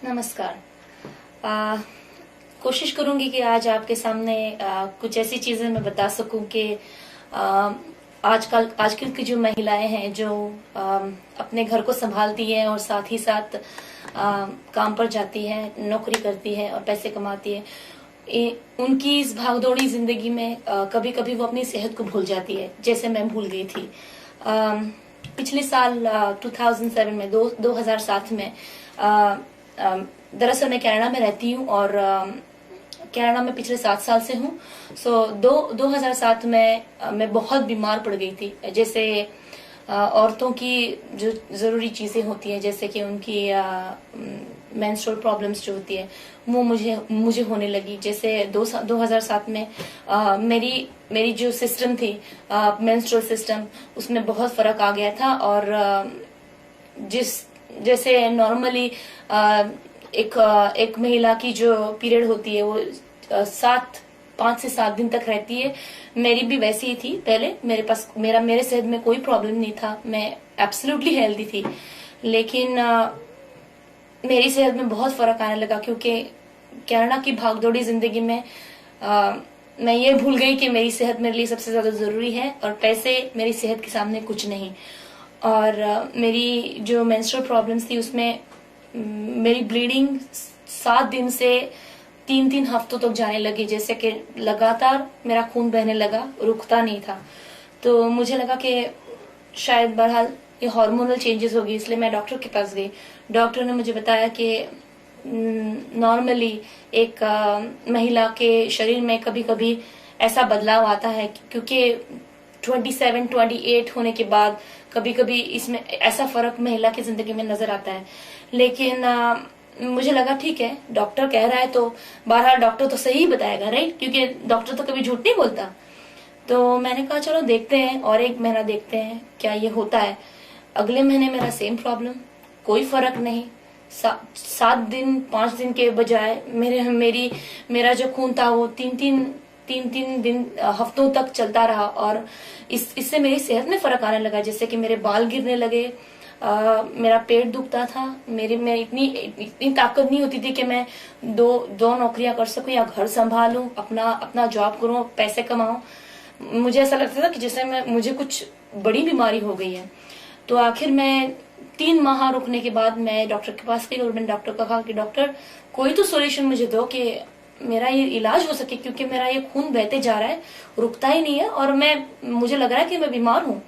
नमस्कार। आ, कोशिश करूंगी कि आज आपके सामने कुछ ऐसी चीजें मैं बता सकूं कि आजकल की जो महिलाएं हैं जो अपने घर को संभालती हैं और साथ ही साथ काम पर जाती हैं, नौकरी करती है और पैसे कमाती है, उनकी इस भागदौड़ी जिंदगी में कभी कभी वो अपनी सेहत को भूल जाती है, जैसे मैं भूल गई थी। पिछले साल 2007 में 2007 में दरअसल मैं कनाडा में रहती हूँ और कनाडा में पिछले 7 साल से हूँ। 2007 में मैं बहुत बीमार पड़ गई थी। जैसे औरतों की जो जरूरी चीजें होती हैं, जैसे कि उनकी मेंस्ट्रुअल प्रॉब्लम्स जो होती है, वो मुझे होने लगी। जैसे 2007 में मेरी जो सिस्टम थी, मेंस्ट्रुअल सिस्टम, उसमें बहुत फर्क आ गया था। और जैसे नॉर्मली एक महिला की जो पीरियड होती है वो 5 से 7 दिन तक रहती है, मेरी भी वैसी ही थी। पहले मेरे सेहत में कोई प्रॉब्लम नहीं था, मैं एब्सोल्युटली हेल्दी थी। लेकिन मेरी सेहत में बहुत फर्क आने लगा, क्योंकि कनाडा की भागदौड़ी जिंदगी में मैं ये भूल गई कि मेरी सेहत मेरे लिए सबसे ज्यादा जरूरी है और पैसे मेरी सेहत के सामने कुछ नहीं। और मेरी जो मेंस्ट्रुअल प्रॉब्लम्स थी, उसमें मेरी ब्लीडिंग 7 दिन से 3 हफ्तों तक जाने लगी। जैसे कि लगातार मेरा खून बहने लगा, रुकता नहीं था। तो मुझे लगा कि शायद बहरहाल ये हार्मोनल चेंजेस होगी, इसलिए मैं डॉक्टर के पास गई। डॉक्टर ने मुझे बताया कि नॉर्मली एक महिला के शरीर में कभी कभी ऐसा बदलाव आता है, क्योंकि 27-28 होने के बाद कभी कभी इसमें ऐसा फर्क महिला की जिंदगी में नजर आता है। लेकिन मुझे लगा ठीक है, डॉक्टर कह रहा है तो बहरहाल डॉक्टर तो सही बताएगा, राइट? क्योंकि डॉक्टर तो कभी झूठ नहीं बोलता। तो मैंने कहा चलो देखते हैं, और 1 महीना देखते हैं क्या ये होता है। अगले महीने मेरा सेम प्रॉब्लम, कोई फर्क नहीं। 7 दिन 5 दिन के बजाय मेरा जो खून था वो 3 दिन हफ्तों तक चलता रहा। और इससे मेरी सेहत में फर्क आने लगा। जैसे कि मेरे बाल गिरने लगे, मेरा पेट दुखता था, मेरे में इतनी ताकत नहीं होती थी कि मैं दो नौकरियां कर सकूं या घर संभालूं, अपना जॉब करूं, पैसे कमाऊं। मुझे ऐसा लगता था कि जैसे मुझे कुछ बड़ी बीमारी हो गई है। तो आखिर में 3 माह रुकने के बाद मैं डॉक्टर के पास गई और मैंने डॉक्टर को कहा कि डॉक्टर कोई तो सोल्यूशन मुझे दो कि मेरा ये इलाज हो सके, क्योंकि मेरा ये खून बहते जा रहा है, रुकता ही नहीं है और मुझे लग रहा है कि मैं बीमार हूँ।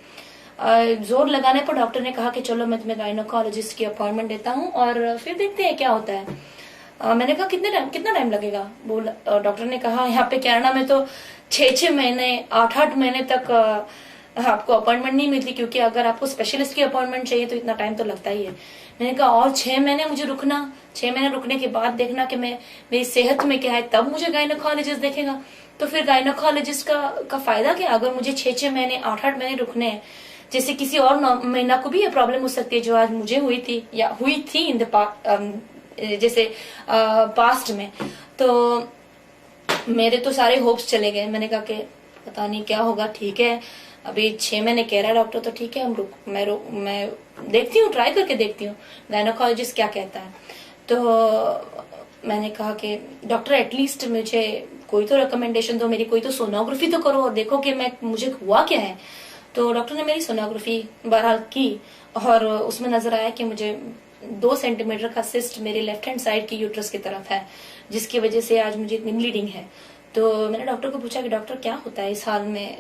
जोर लगाने पर डॉक्टर ने कहा कि चलो मैं तुम्हें गायनोकोलॉजिस्ट की अपॉइंटमेंट देता हूँ और फिर देखते हैं क्या होता है। मैंने कहा कितना टाइम लगेगा? डॉक्टर ने कहा यहाँ पे कनाडा में तो 6 महीने 8 महीने तक आपको अपॉइंटमेंट नहीं मिलती, क्योंकि अगर आपको स्पेशलिस्ट की अपॉइंटमेंट चाहिए तो इतना टाइम तो लगता ही है। मैंने कहा और 6 महीने मुझे रुकना, 6 महीने रुकने के बाद देखना कि मेरी सेहत में क्या है, तब मुझे गायनोकोलॉजिस्ट देखेगा। तो फिर गायनोकोलॉजिस्ट का फायदा क्या, अगर मुझे 6 महीने 8 महीने रुकने हैं? जैसे किसी और महिला को भी ये प्रॉब्लम हो सकती है जो आज मुझे हुई थी या हुई थी इन द जैसे पास्ट में। तो मेरे तो सारे होप्स चले गए। मैंने कहा कि पता नहीं क्या होगा। ठीक है, अभी 6 महीने कह रहा है डॉक्टर, तो ठीक है, मैं देखती हूँ, ट्राई करके देखती हूँ गायनोकोलॉजिस्ट क्या कहता है। तो मैंने कहा कि डॉक्टर एटलीस्ट मुझे कोई तो रिकमेंडेशन दो, मेरी कोई तो सोनोग्राफी तो करो और देखो कि मुझे हुआ क्या है। तो डॉक्टर ने मेरी सोनोग्राफी बहरहाल की और उसमें नजर आया कि मुझे 2 सेंटीमीटर का सिस्ट मेरे लेफ्ट हैंड साइड की यूट्रस की तरफ है, जिसकी वजह से आज मुझे इतनी ब्लीडिंग है। तो मैंने डॉक्टर को पूछा कि डॉक्टर क्या होता है इस हाल में,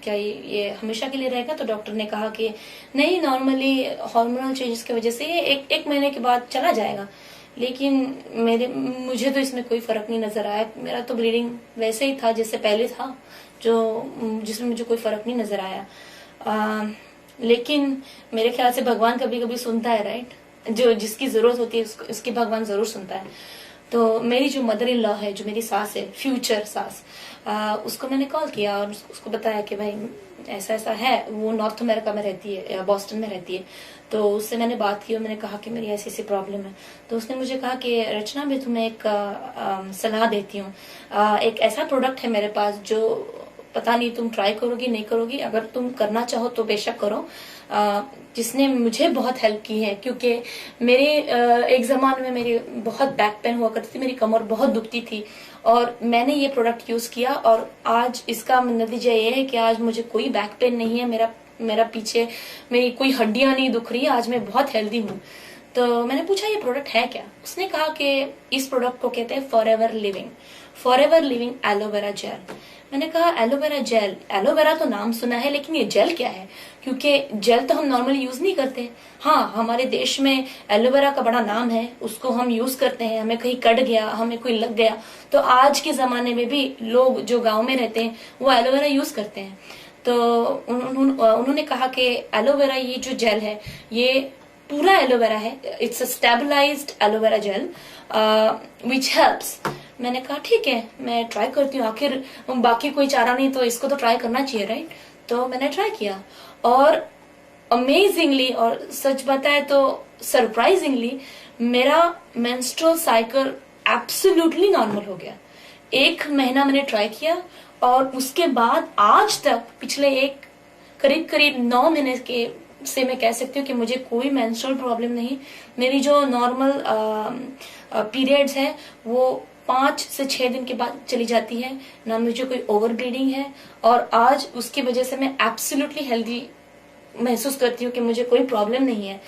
क्या ये हमेशा के लिए रहेगा? तो डॉक्टर ने कहा कि नहीं, नॉर्मली हार्मोनल चेंजेस की वजह से ये एक महीने के बाद चला जाएगा। लेकिन मुझे तो इसमें कोई फर्क नहीं नजर आया। मेरा तो ब्लीडिंग वैसे ही था जैसे पहले था, जिसमें मुझे कोई फर्क नहीं नजर आया। लेकिन मेरे ख्याल से भगवान कभी कभी सुनता है, राइट? जिसकी जरूरत होती है उसकी भगवान जरूर सुनता है। तो मेरी जो मदर इन लॉ है, जो मेरी सास है, फ्यूचर सास, उसको मैंने कॉल किया और उसको बताया कि भाई ऐसा ऐसा है। वो नॉर्थ अमेरिका में रहती है, बॉस्टन में रहती है। तो उससे मैंने बात की और मैंने कहा कि मेरी ऐसी ऐसी प्रॉब्लम है। तो उसने मुझे कहा कि रचना, मैं तुम्हें एक सलाह देती हूँ। एक ऐसा प्रोडक्ट है मेरे पास जो पता नहीं तुम ट्राई करोगी नहीं करोगी, अगर तुम करना चाहो तो बेशक करो। जिसने मुझे बहुत हेल्प की है, क्योंकि मेरे एक जमाने में मेरी बहुत बैक पेन हुआ करती थी, मेरी कमर बहुत दुखती थी और मैंने ये प्रोडक्ट यूज किया और आज इसका नतीजा ये है कि आज मुझे कोई बैक पेन नहीं है, मेरा पीछे मेरी कोई हड्डियां नहीं दुख रही है, आज मैं बहुत हेल्दी हूँ। तो मैंने पूछा ये प्रोडक्ट है क्या? उसने कहा कि इस प्रोडक्ट को कहते हैं फॉरएवर लिविंग एलोवेरा जेल। मैंने कहा एलोवेरा जेल, एलोवेरा तो नाम सुना है लेकिन ये जेल क्या है? क्योंकि जेल तो हम नॉर्मली यूज नहीं करते। हाँ, हमारे देश में एलोवेरा का बड़ा नाम है, उसको हम यूज करते हैं, हमें कहीं कट गया, हमें कोई लग गया तो आज के जमाने में भी लोग जो गाँव में रहते हैं वो एलोवेरा यूज करते हैं। तो उन्होंने कहा कि एलोवेरा ये जो जेल है ये पूरा एलोवेरा है, it's a stabilised aloe vera gel which helps. मैंने कहा ठीक है, मैं ट्राई करती हूँ, आखिर बाकी कोई चारा नहीं तो इसको तो ट्राई करना चाहिए, राइट? तो मैंने ट्राई किया और अमेजिंगली और सच बताए तो सरप्राइजिंगली मेरा मेंस्ट्रुअल साइकिल एब्सोल्युटली नॉर्मल हो गया। 1 महीना मैंने ट्राई किया और उसके बाद आज तक पिछले करीब 9 महीने के से मैं कह सकती हूँ कि मुझे कोई मेंस्ट्रुअल प्रॉब्लम नहीं। मेरी जो नॉर्मल पीरियड्स है वो 5 से 6 दिन के बाद चली जाती है, ना मुझे कोई ओवर ब्लीडिंग है और आज उसकी वजह से मैं एब्सोल्युटली हेल्दी महसूस करती हूँ कि मुझे कोई प्रॉब्लम नहीं है।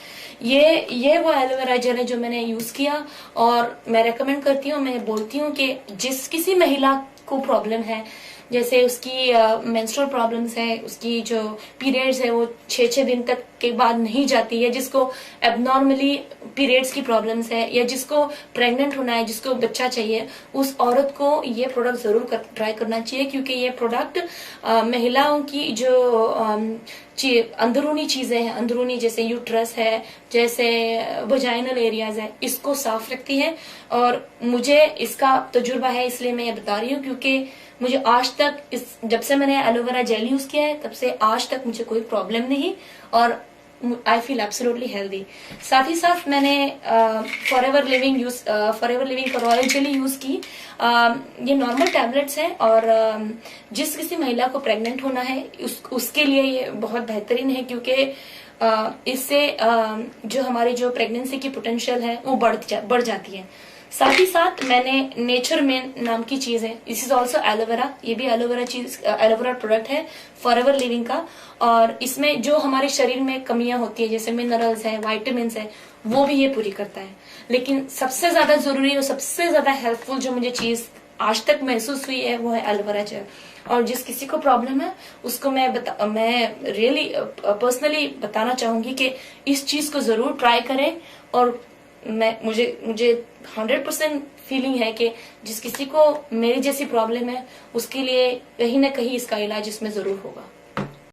ये वो एलोवेरा जेल है जो मैंने यूज किया और मैं रेकमेंड करती हूँ, मैं बोलती हूँ कि जिस किसी महिला को प्रॉब्लम है, जैसे उसकी मेंस्ट्रुअल प्रॉब्लम्स है, उसकी जो पीरियड्स है वो 6 दिन तक के बाद नहीं जाती है, जिसको एबनॉर्मली पीरियड्स की प्रॉब्लम्स है या जिसको प्रेग्नेंट होना है, जिसको बच्चा चाहिए, उस औरत को ये प्रोडक्ट जरूर ट्राई करना चाहिए। क्योंकि ये प्रोडक्ट महिलाओं की जो अंदरूनी चीजें हैं, अंदरूनी जैसे यूट्रस है, जैसे वजाइनल एरियाज है, इसको साफ रखती है। और मुझे इसका तजुर्बा है इसलिए मैं ये बता रही हूँ, क्योंकि मुझे आज तक जब से मैंने एलोवेरा जेल यूज किया है तब से आज तक मुझे कोई प्रॉब्लम नहीं और आई फील एब्सोल्युटली हेल्दी। साथ ही साथ मैंने फॉरएवर लिविंग का रॉयल जेली यूज की। ये नॉर्मल टैबलेट्स हैं और जिस किसी महिला को प्रेग्नेंट होना है उसके लिए ये बहुत बेहतरीन है, क्योंकि इससे जो हमारी जो प्रेगनेंसी की पोटेंशियल है वो बढ़ जाती है। साथ ही साथ मैंने नेचर मेन नाम की चीज है, दिस इज ऑल्सो एलोवेरा, ये भी एलोवेरा प्रोडक्ट है फॉरएवर लिविंग का। और इसमें जो हमारे शरीर में कमियां होती है जैसे मिनरल्स है, वाइटामिन्स है, वो भी ये पूरी करता है। लेकिन सबसे ज्यादा जरूरी और सबसे ज्यादा हेल्पफुल जो मुझे चीज आज तक महसूस हुई है वो है एलोवेरा जेल। और जिस किसी को प्रॉब्लम है उसको मैं रियली पर्सनली बताना चाहूंगी कि इस चीज को जरूर ट्राई करें। और मुझे 100% फीलिंग है कि जिस किसी को मेरी जैसी प्रॉब्लम है उसके लिए कहीं ना कहीं इसका इलाज इसमें जरूर होगा।